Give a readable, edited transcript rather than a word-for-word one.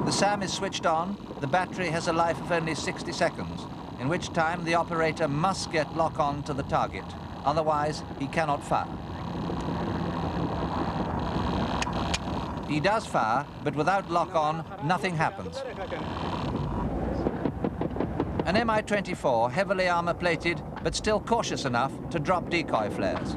The SAM is switched on. The battery has a life of only 60 seconds, in which time the operator must get lock-on to the target. Otherwise, he cannot fire. He does fire, but without lock-on, nothing happens. An Mi-24, heavily armor-plated, but still cautious enough to drop decoy flares.